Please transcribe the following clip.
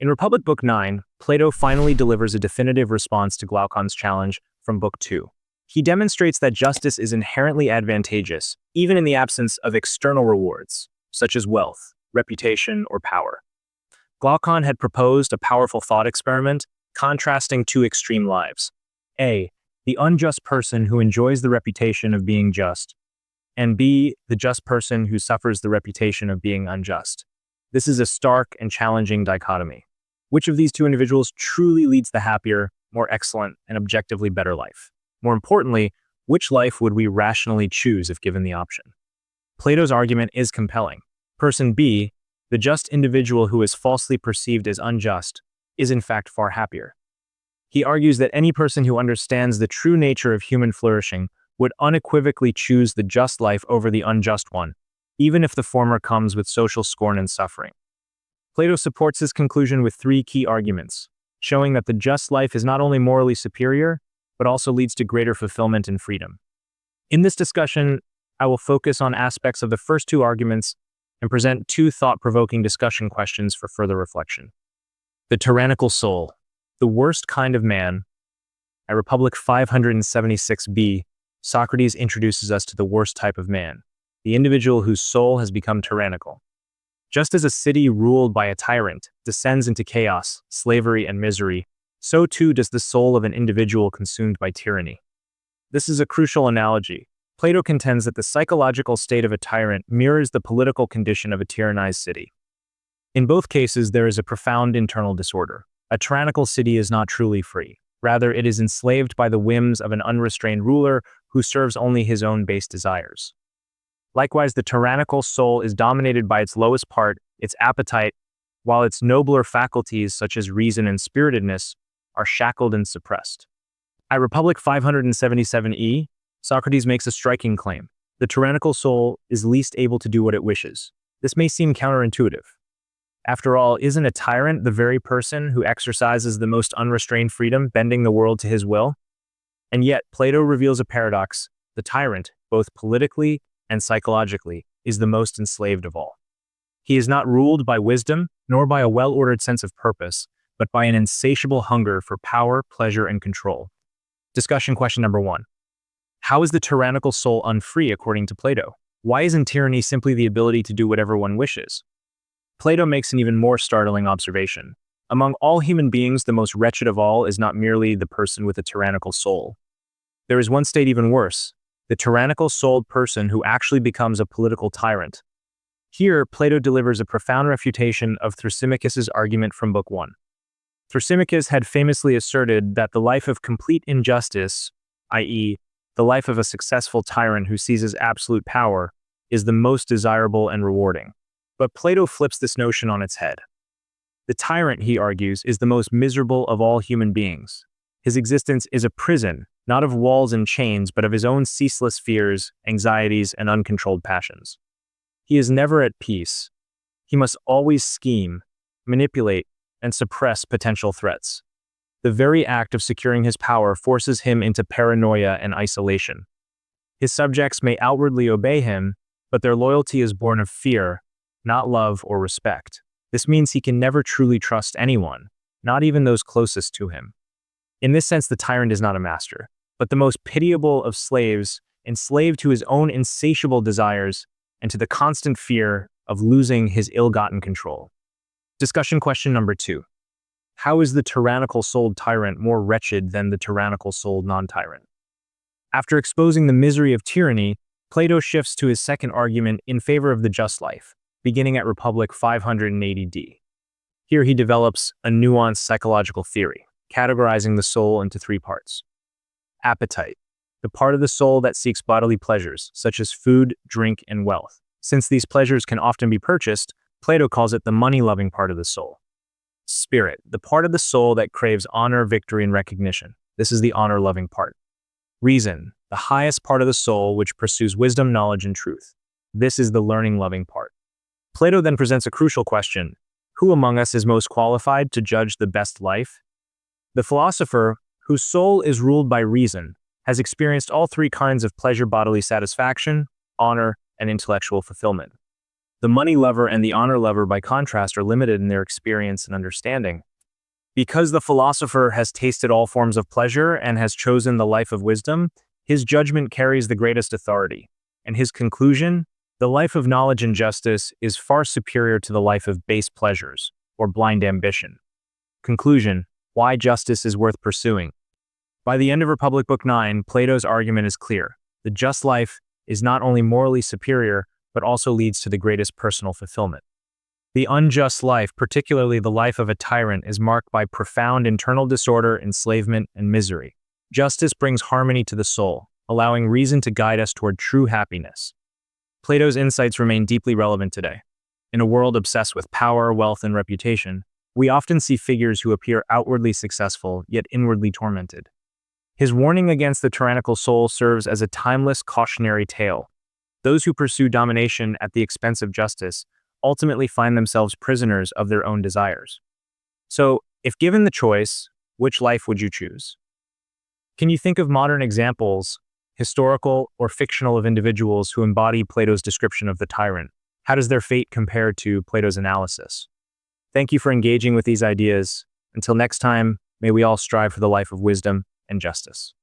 In Republic Book 9, Plato finally delivers a definitive response to Glaucon's challenge from Book 2. He demonstrates that justice is inherently advantageous, even in the absence of external rewards, such as wealth, reputation, or power. Glaucon had proposed a powerful thought experiment, contrasting two extreme lives. A, the unjust person who enjoys the reputation of being just, and B, the just person who suffers the reputation of being unjust. This is a stark and challenging dichotomy. Which of these two individuals truly leads the happier, more excellent, and objectively better life? More importantly, which life would we rationally choose if given the option? Plato's argument is compelling. Person B, the just individual who is falsely perceived as unjust, is in fact far happier. He argues that any person who understands the true nature of human flourishing would unequivocally choose the just life over the unjust one, even if the former comes with social scorn and suffering. Plato supports his conclusion with three key arguments, showing that the just life is not only morally superior, but also leads to greater fulfillment and freedom. In this discussion, I will focus on aspects of the first two arguments and present two thought-provoking discussion questions for further reflection. The tyrannical soul, the worst kind of man. At Republic 576b, Socrates introduces us to the worst type of man, the individual whose soul has become tyrannical. Just as a city ruled by a tyrant descends into chaos, slavery, and misery, so too does the soul of an individual consumed by tyranny. This is a crucial analogy. Plato contends that the psychological state of a tyrant mirrors the political condition of a tyrannized city. In both cases, there is a profound internal disorder. A tyrannical city is not truly free. Rather, it is enslaved by the whims of an unrestrained ruler who serves only his own base desires. Likewise, the tyrannical soul is dominated by its lowest part, its appetite, while its nobler faculties, such as reason and spiritedness, are shackled and suppressed. At Republic 577e, Socrates makes a striking claim. The tyrannical soul is least able to do what it wishes. This may seem counterintuitive. After all, isn't a tyrant the very person who exercises the most unrestrained freedom, bending the world to his will? And yet, Plato reveals a paradox. The tyrant, both politically and psychologically, is the most enslaved of all. He is not ruled by wisdom, nor by a well-ordered sense of purpose, but by an insatiable hunger for power, pleasure, and control. Discussion question number 1. How is the tyrannical soul unfree according to Plato? Why isn't tyranny simply the ability to do whatever one wishes? Plato makes an even more startling observation. Among all human beings, the most wretched of all is not merely the person with a tyrannical soul. There is one state even worse, the tyrannical-souled person who actually becomes a political tyrant. Here, Plato delivers a profound refutation of Thrasymachus's argument from Book 1. Thrasymachus had famously asserted that the life of complete injustice, i.e., the life of a successful tyrant who seizes absolute power, is the most desirable and rewarding. But Plato flips this notion on its head. The tyrant, he argues, is the most miserable of all human beings. His existence is a prison, not of walls and chains, but of his own ceaseless fears, anxieties, and uncontrolled passions. He is never at peace. He must always scheme, manipulate, and suppress potential threats. The very act of securing his power forces him into paranoia and isolation. His subjects may outwardly obey him, but their loyalty is born of fear, not love or respect. This means he can never truly trust anyone, not even those closest to him. In this sense, the tyrant is not a master, but the most pitiable of slaves, enslaved to his own insatiable desires and to the constant fear of losing his ill-gotten control. Discussion question number 2. How is the tyrannical-souled tyrant more wretched than the tyrannical-souled non-tyrant? After exposing the misery of tyranny, Plato shifts to his second argument in favor of the just life, beginning at Republic 580d. Here he develops a nuanced psychological theory, categorizing the soul into three parts. Appetite, the part of the soul that seeks bodily pleasures, such as food, drink, and wealth. Since these pleasures can often be purchased, Plato calls it the money-loving part of the soul. Spirit, the part of the soul that craves honor, victory, and recognition. This is the honor-loving part. Reason, the highest part of the soul which pursues wisdom, knowledge, and truth. This is the learning-loving part. Plato then presents a crucial question. Who among us is most qualified to judge the best life? The philosopher, whose soul is ruled by reason, has experienced all three kinds of pleasure, bodily satisfaction, honor, and intellectual fulfillment. The money lover and the honor lover, by contrast, are limited in their experience and understanding. Because the philosopher has tasted all forms of pleasure and has chosen the life of wisdom, his judgment carries the greatest authority. And his conclusion, the life of knowledge and justice, is far superior to the life of base pleasures or blind ambition. Conclusion, why justice is worth pursuing. By the end of Republic Book 9, Plato's argument is clear. The just life is not only morally superior, but also leads to the greatest personal fulfillment. The unjust life, particularly the life of a tyrant, is marked by profound internal disorder, enslavement, and misery. Justice brings harmony to the soul, allowing reason to guide us toward true happiness. Plato's insights remain deeply relevant today. In a world obsessed with power, wealth, and reputation, we often see figures who appear outwardly successful, yet inwardly tormented. His warning against the tyrannical soul serves as a timeless cautionary tale. Those who pursue domination at the expense of justice ultimately find themselves prisoners of their own desires. So, if given the choice, which life would you choose? Can you think of modern examples, historical or fictional, of individuals who embody Plato's description of the tyrant? How does their fate compare to Plato's analysis? Thank you for engaging with these ideas. Until next time, may we all strive for the life of wisdom and justice.